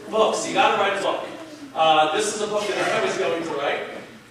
Books, you gotta write a book. This is a book that I was going to write.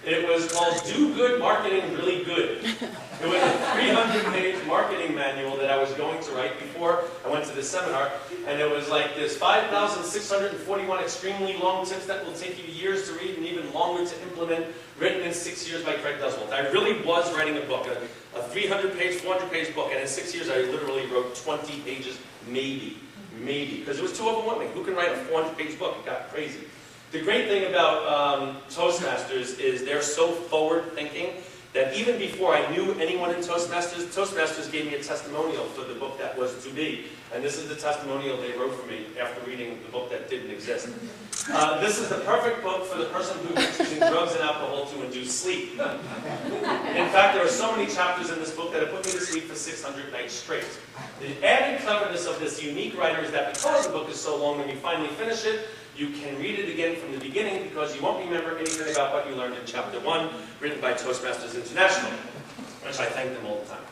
It was called Do Good Marketing Really Good. It was a 300-page marketing manual that I was going to write before I went to this seminar. And it was like this 5,641 extremely long tips that will take you years to read and even longer to implement, written in 6 years by Duswalt. I really was writing a book, a 300-page, 400-page book, and in 6 years I literally wrote 20 pages, maybe, because it was too overwhelming. Who can write a 400-page book? It got crazy. The great thing about Toastmasters is they're so forward-thinking that even before I knew anyone in Toastmasters, Toastmasters gave me a testimonial for the book that was to be. And this is the testimonial they wrote for me after reading the book that didn't exist. This is the perfect book for the person who is using drugs and alcohol to induce sleep. In fact, there are so many chapters in this book that have put me to sleep for 600 nights straight. The added cleverness of this unique writer is that because the book is so long, when you finally finish it, you can read it again from the beginning because you won't remember anything about what you learned in Chapter 1, written by Toastmasters International, which I thank them all the time.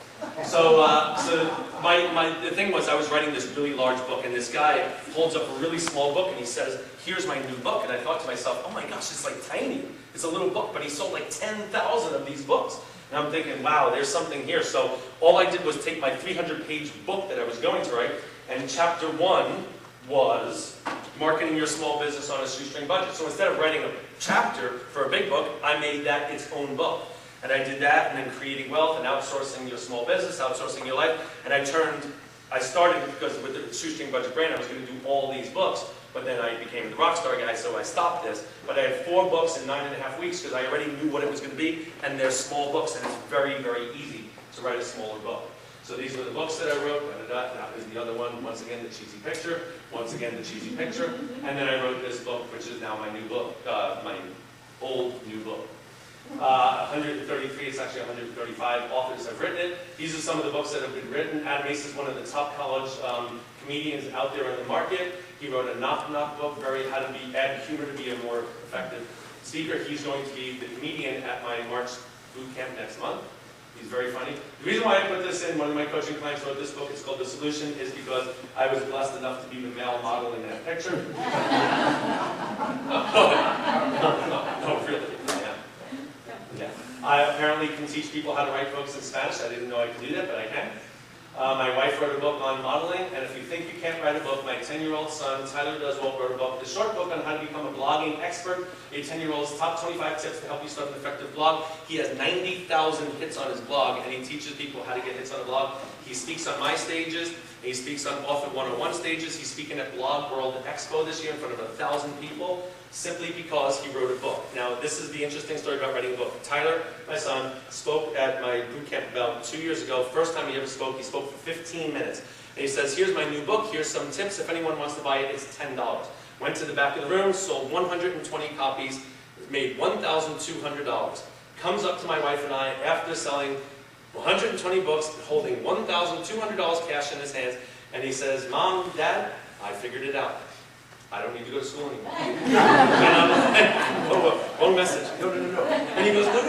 So, the thing was, I was writing this really large book, and this guy holds up a really small book, and he says, "Here's my new book." And I thought to myself, oh my gosh, it's like tiny. It's a little book, but he sold like 10,000 of these books. And I'm thinking, wow, there's something here. So all I did was take my 300-page book that I was going to write, and Chapter 1 was marketing your small business on a shoestring budget. So instead of writing a chapter for a big book, I made that its own book. And I did that, and then creating wealth and outsourcing your small business, outsourcing your life. And I started, because with the shoestring budget brand, I was going to do all these books. But then I became the Rockstar guy, so I stopped this. But I had 4 books in 9.5 weeks because I already knew what it was going to be. And they're small books, and it's very, very easy to write a smaller book. So these were the books that I wrote. That was the other one. Once again, the cheesy picture. Once again, the cheesy picture. And then I wrote this book, which is now my new book, my old new book. 133, it's actually 135 authors have written it. These are some of the books that have been written. Adam Ace is one of the top college comedians out there in the market. He wrote a knock-knock book, how to add humor to be a more effective speaker. He's going to be the comedian at my March boot camp next month. He's very funny. The reason why I put this in, one of my coaching clients wrote this book, it's called The Solution, is because I was blessed enough to be the male model in that picture. No, really. Yeah. I apparently can teach people how to write books in Spanish. I didn't know I could do that, but I can. My wife wrote a book on modeling, and if you think you can't write a book, my 10-year-old son, Tyler Duswalt, wrote a book, the short book on how to become a blogging expert, a 10-year-old's top 25 tips to help you start an effective blog. He has 90,000 hits on his blog, and he teaches people how to get hits on a blog. He speaks on my stages. He speaks on Author 101 stages. He's speaking at Blog World Expo this year in front of 1,000 people, simply because he wrote a book. Now, this is the interesting story about writing a book. Tyler, my son, spoke at my boot camp about 2 years ago. First time he ever spoke, he spoke for 15 minutes. And he says, here's my new book, here's some tips. If anyone wants to buy it, it's $10. Went to the back of the room, sold 120 copies, made $1,200. Comes up to my wife and I after selling 120 books, holding $1,200 cash in his hands, and he says, Mom, Dad, I figured it out. I don't need to go to school anymore. And I'm like, oh, wrong message. No. And he goes, no,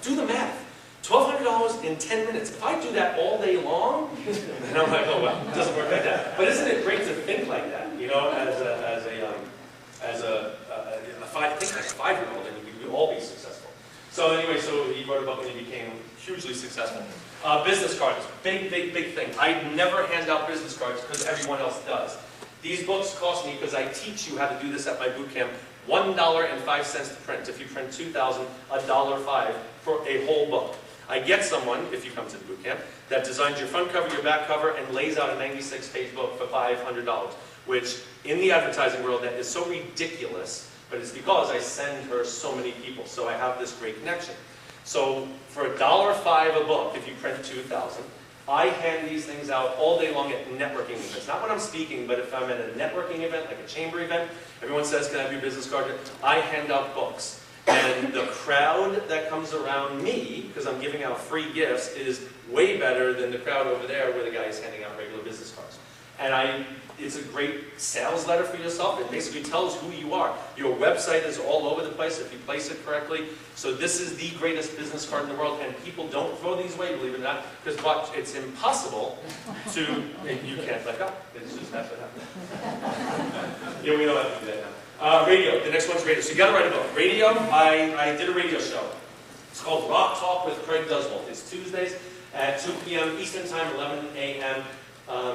do the math. $1,200 in 10 minutes. If I do that all day long, and I'm like, oh well, it doesn't work like that. But isn't it great to think like that? You know, as a 5-year-old, and we could all be successful. So anyway, so he wrote a book and he became hugely successful. Business cards, big thing. I never hand out business cards because everyone else does. These books cost me, because I teach you how to do this at my boot camp, $1.05 to print. If you print 2,000, $1.05 for a whole book. I get someone, if you come to the boot camp, that designs your front cover, your back cover, and lays out a 96-page book for $500, which in the advertising world, that is so ridiculous, but it's because I send her so many people, so I have this great connection. So for $1.05 a book, if you print 2,000, I hand these things out all day long at networking events. Not when I'm speaking, but if I'm at a networking event, like a chamber event, everyone says, can I have your business card? I hand out books. And the crowd that comes around me, because I'm giving out free gifts, is way better than the crowd over there where the guy is handing out regular business cards. And it's a great sales letter for yourself. It basically tells who you are. Your website is all over the place if you place it correctly. So this is the greatest business card in the world, and people don't throw easy way, believe it or not, because it's impossible to, you can't let go. It's just that's what happens. Yeah, we don't have to do that now. Radio, the next one's radio. So you gotta write a book. Radio, I did a radio show. It's called Rock Talk with Craig Duswalt. It's Tuesdays at 2 p.m. Eastern Time, 11 a.m.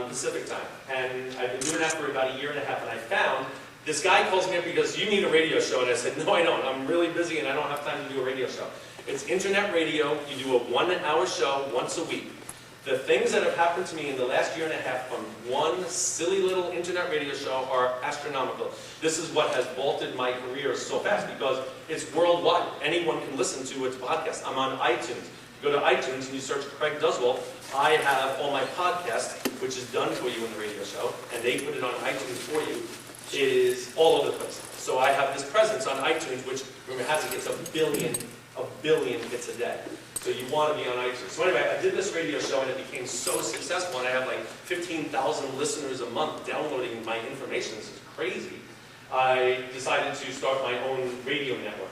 Pacific Time. And I've been doing that for about a year and a half, and I found this guy calls me up because you need a radio show, and I said, no, I don't. I'm really busy, and I don't have time to do a radio show. It's internet radio. You do a 1-hour show once a week. The things that have happened to me in the last year and a half from one silly little internet radio show are astronomical. This is what has vaulted my career so fast because it's worldwide. Anyone can listen to its podcast. I'm on iTunes. You go to iTunes and you search Craig Duswalt. I have all my podcasts, which is done for you in the radio show, and they put it on iTunes for you. It is all over the place. So I have this presence on iTunes, which rumor has it gets a billion hits a day. So you want to be on iTunes. So anyway, I did this radio show and it became so successful, and I have like 15,000 listeners a month downloading my information. This is crazy. I decided to start my own radio network,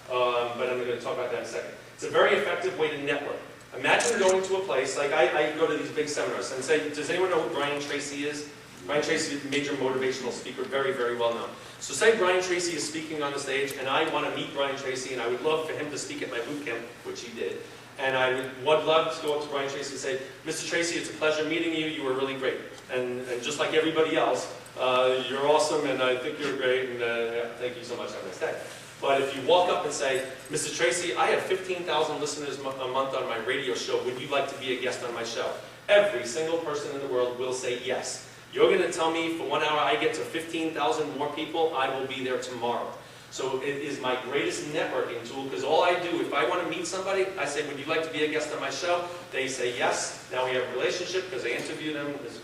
but I'm going to talk about that in a second. It's a very effective way to network. Imagine going to a place, like I go to these big seminars and say, does anyone know who Brian Tracy is? Brian Tracy is a major motivational speaker, very, very well known. So say Brian Tracy is speaking on the stage, and I want to meet Brian Tracy, and I would love for him to speak at my boot camp, which he did. And I would love to go up to Brian Tracy and say, Mr. Tracy, it's a pleasure meeting you. You were really great. And just like everybody else, you're awesome, and I think you're great, and thank you so much. Have a nice day. But if you walk up and say, Mr. Tracy, I have 15,000 listeners a month on my radio show. Would you like to be a guest on my show? Every single person in the world will say yes. You're going to tell me for 1 hour I get to 15,000 more people, I will be there tomorrow. So it is my greatest networking tool, because all I do, if I want to meet somebody, I say, would you like to be a guest on my show? They say yes. Now we have a relationship because I interview them. It's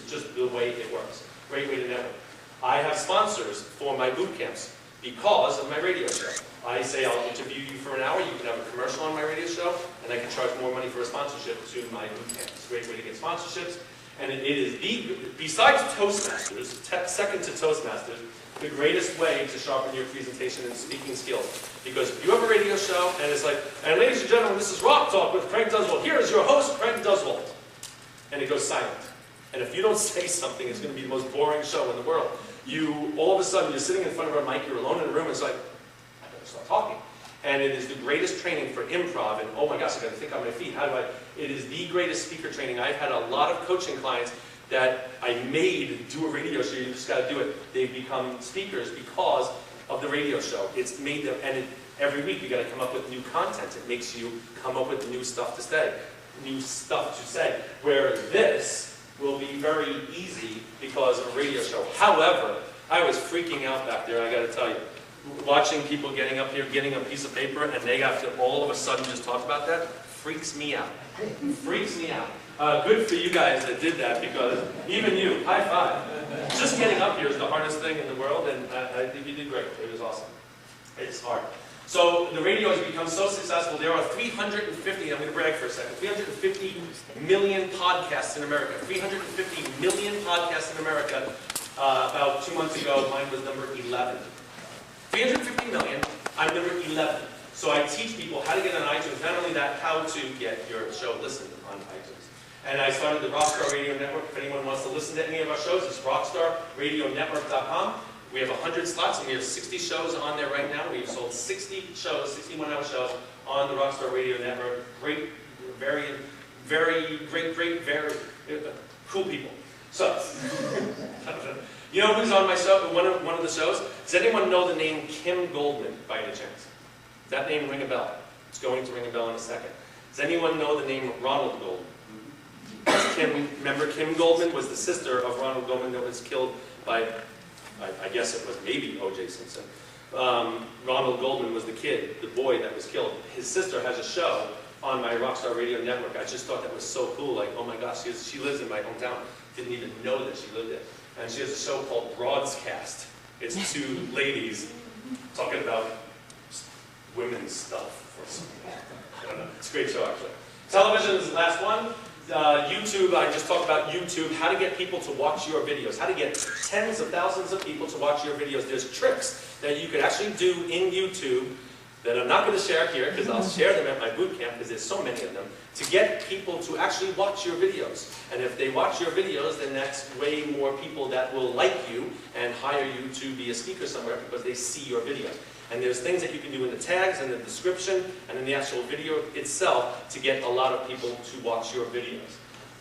just the way it works. Great way to network. I have sponsors for my boot camps because of my radio show. I say I'll interview you for an hour, you can have a commercial on my radio show, and I can charge more money for a sponsorship to my boot camp. It's a great way to get sponsorships. And it is besides Toastmasters, second to Toastmasters, the greatest way to sharpen your presentation and speaking skills. Because if you have a radio show and it's like, and ladies and gentlemen, this is Rock Talk with Craig Duswalt. Here is your host, Craig Duswalt. And it goes silent. And if you don't say something, it's going to be the most boring show in the world. All of a sudden, you're sitting in front of a mic, you're alone in a room, and it's like, I better start talking. And it is the greatest training for improv, and oh my gosh, I got to think on my feet. It is the greatest speaker training. I've had a lot of coaching clients that I made do a radio show. You just got to do it. They've become speakers because of the radio show. It's made them, and every week you got to come up with new content. It makes you come up with new stuff to say. Where this will be very easy because of a radio show. However, I was freaking out back there, I got to tell you. Watching people getting up here, getting a piece of paper, and they have to all of a sudden just talk about that, freaks me out. Freaks me out. Good for you guys that did that, because even you, high five. Just getting up here is the hardest thing in the world, and I think you did great. It was awesome. It's hard. So the radio has become so successful. There are 350, I'm going to brag for a second, 350 million podcasts in America. 350 million podcasts in America. About 2 months ago, mine was number 11. 350 million, I'm number 11. So I teach people how to get on iTunes. Not only that, how to get your show listened on iTunes. And I started the Rockstar Radio Network. If anyone wants to listen to any of our shows, it's rockstarradionetwork.com. We have 100 slots, and we have 60 shows on there right now. We've sold 60 shows, 61-hour shows on the Rockstar Radio Network. Great, very cool people. So, you know who's on my show, one of the shows? Does anyone know the name Kim Goldman, by any chance? Does that name ring a bell? It's going to ring a bell in a second. Does anyone know the name Ronald Goldman? Remember Kim Goldman was the sister of Ronald Goldman that was killed by, I guess it was maybe O.J. Simpson. Ronald Goldman was the kid, the boy that was killed. His sister has a show on my Rockstar Radio Network. I just thought that was so cool. Like, oh my gosh, she lives in my hometown. Didn't even know that she lived there. And she has a show called Broadscast. It's two ladies talking about women's stuff or something. I don't know. It's a great show, actually. Television is the last one. YouTube, I just talked about YouTube, how to get people to watch your videos, how to get tens of thousands of people to watch your videos. There's tricks that you could actually do in YouTube that I'm not going to share here, because I'll share them at my boot camp, because there's so many of them, to get people to actually watch your videos. And if they watch your videos, then that's way more people that will like you and hire you to be a speaker somewhere because they see your videos. And there's things that you can do in the tags and the description and in the actual video itself to get a lot of people to watch your videos.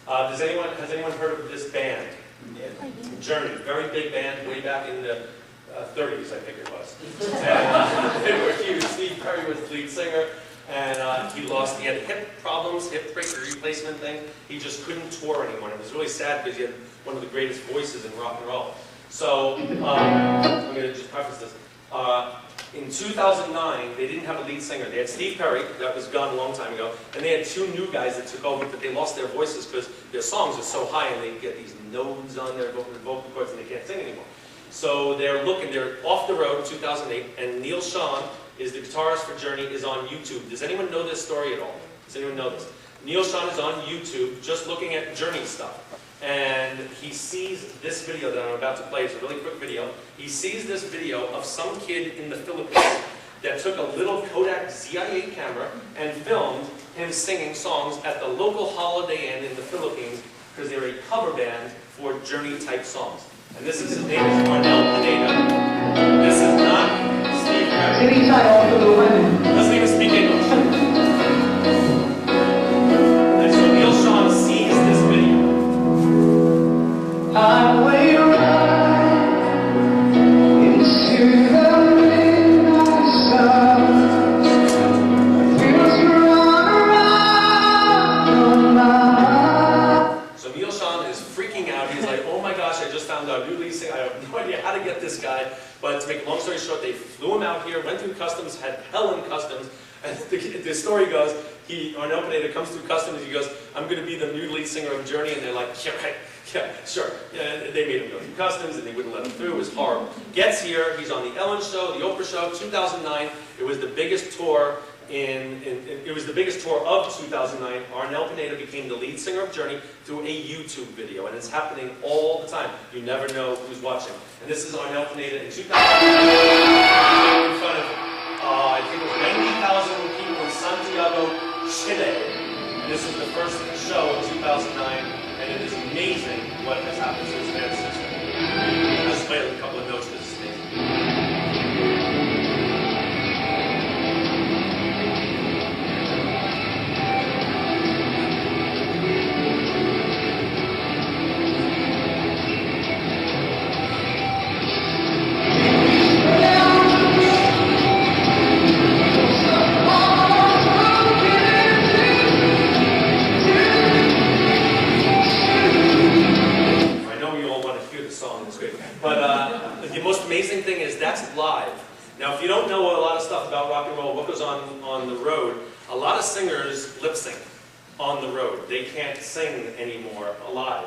Has anyone heard of this band? Yeah. Journey, very big band, way back in the 30s, I think it was. And they were huge. Steve Perry was the lead singer, and he had hip problems, hip replacement thing. He just couldn't tour anymore. And it was really sad because he had one of the greatest voices in rock and roll. So, I'm going to just preface this. In 2009, they didn't have a lead singer. They had Steve Perry, that was gone a long time ago, and they had two new guys that took over, but they lost their voices because their songs are so high and they get these nodes on their vocal cords and they can't sing anymore. So they're off the road in 2008, and Neil Sean is the guitarist for Journey, is on YouTube. Does anyone know this story at all? Does anyone know this? Neil Sean is on YouTube just looking at Journey stuff. And he sees this video that I'm about to play. It's a really quick video. He sees this video of some kid in the Philippines that took a little Kodak ZI-8 camera and filmed him singing songs at the local Holiday Inn in the Philippines because they're a cover band for Journey-type songs. And this is his name is Arnel Pineda. This is not Steve Perry. Doesn't even speak English. And so Neil Sean sees this video. I way right into the midnight sun. Feels run around my. So Neil Sean is freaking out. He's like, oh my gosh, I just found out new lead singer. I have no idea how to get this guy. But to make a long story short, they flew him out here, went through customs, had hell in customs. And the story goes, Arnel Pineda comes through customs, he goes, I'm going to be the new lead singer of Journey, and they're like, yeah, right, yeah, sure. Yeah, they made him go through customs, and they wouldn't let him through, it was horrible. Gets here, he's on the Ellen Show, the Oprah Show, 2009, it was the biggest tour it was the biggest tour of 2009. Arnel Pineda became the lead singer of Journey through a YouTube video, and it's happening all the time. You never know who's watching. And this is Arnel Pineda in 2009, in front of I think it was 90,000 people in Santiago, Chile. And this is the first show of 2009, and it is amazing what has happened to this band since then. I'll just play a couple of notes of this thing. Now, if you don't know a lot of stuff about rock and roll, what goes on the road, a lot of singers lip sync on the road. They can't sing anymore live.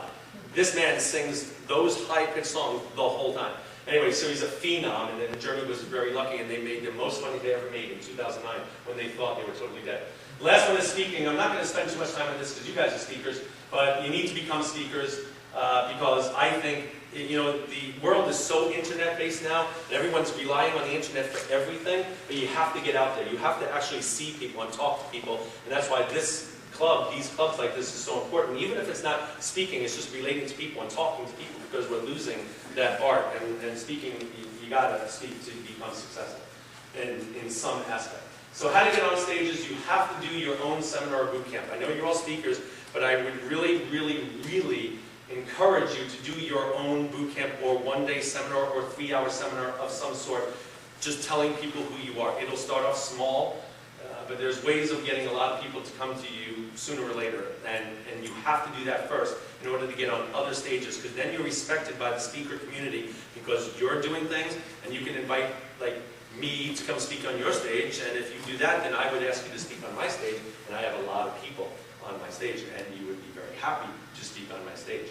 This man sings those high-pitched songs the whole time. Anyway, so he's a phenom, and then Journey was very lucky, and they made the most money they ever made in 2009 when they thought they were totally dead. The last one is speaking. I'm not going to spend too much time on this because you guys are speakers, but you need to become speakers because I think, you know, the world is so internet-based now, and everyone's relying on the internet for everything, but you have to get out there. You have to actually see people and talk to people, and that's why this club, these clubs like this is so important. Even if it's not speaking, it's just relating to people and talking to people because we're losing that art. And speaking, you gotta speak to become successful in some aspect. So how to get on stages, you have to do your own seminar or boot camp. I know you're all speakers, but I would really, really, really encourage you to do your own boot camp or one-day seminar or 3-hour seminar of some sort, just telling people who you are. It'll start off small, but there's ways of getting a lot of people to come to you sooner or later, and you have to do that first in order to get on other stages, because then you're respected by the speaker community because you're doing things, and you can invite, like, me to come speak on your stage, and if you do that, then I would ask you to speak on my stage, and I have a lot of people on my stage, and you would be very happy to speak on my stage.